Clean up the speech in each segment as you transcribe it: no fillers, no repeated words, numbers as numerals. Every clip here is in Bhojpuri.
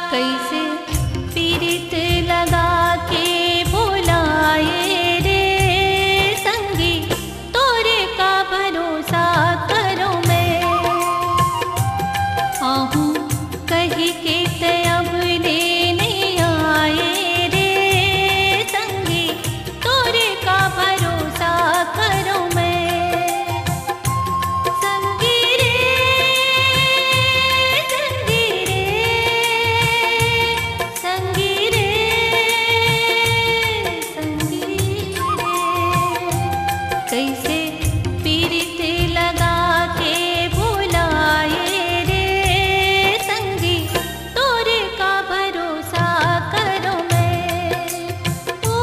कैसे पीरित लगा के बुलाए रे संगी, तोरे का भरोसा करो मैं। आहूँ कही के तब लेने आए रे संगी, तोरे का भरोसा करो मैं। कैसे पीरित लगा के बुलाए रे संगी, तोरे का भरोसा करो मैं। ओ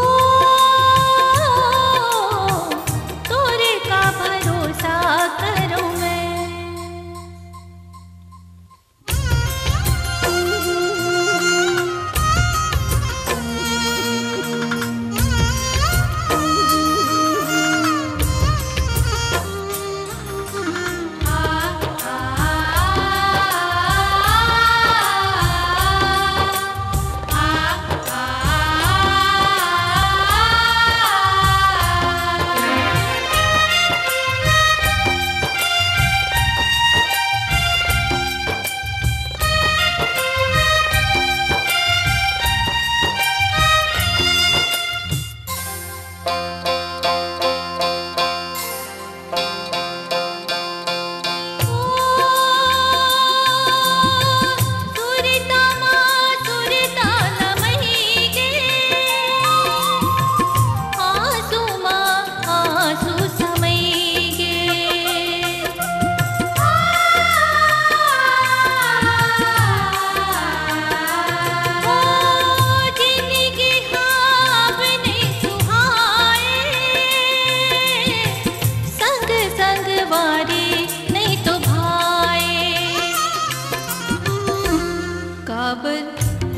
तोरे का भरोसा करो मैं।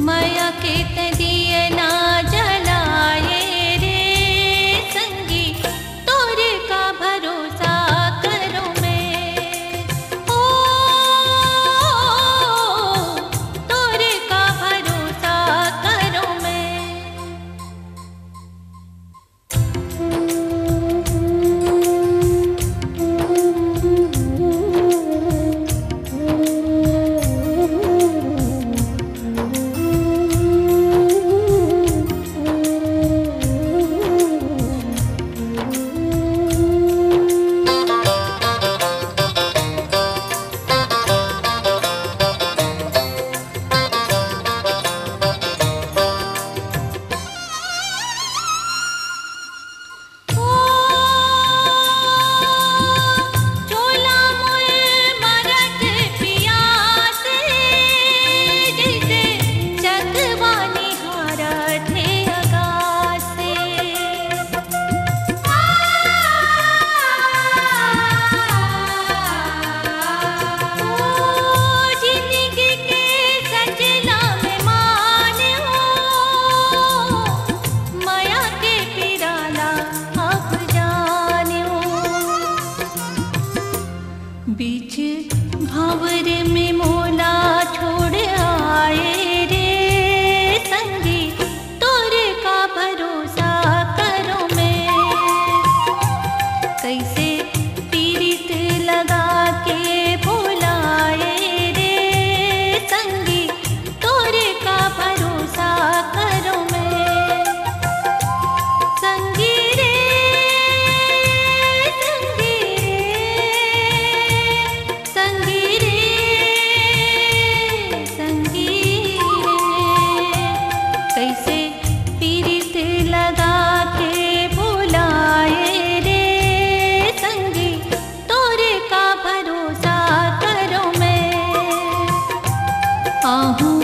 माया के दिए ना जलाए रे संगी, तोरे का भरोसा करो मैं। ओ तोरे का भरोसा करो मैं। बीच भावर में मोला छोड़ आए रे संगी, तोरे का भरोसा करो मैं। कैसे पीरित लगा के बुलाए रे संगी, तोरे का भरोसा करो मैं। संगी रे संगी रे कैसे पीरित लगा के बुलाए रे संगी, तोरे का भरोसा करो मैं। आहूँ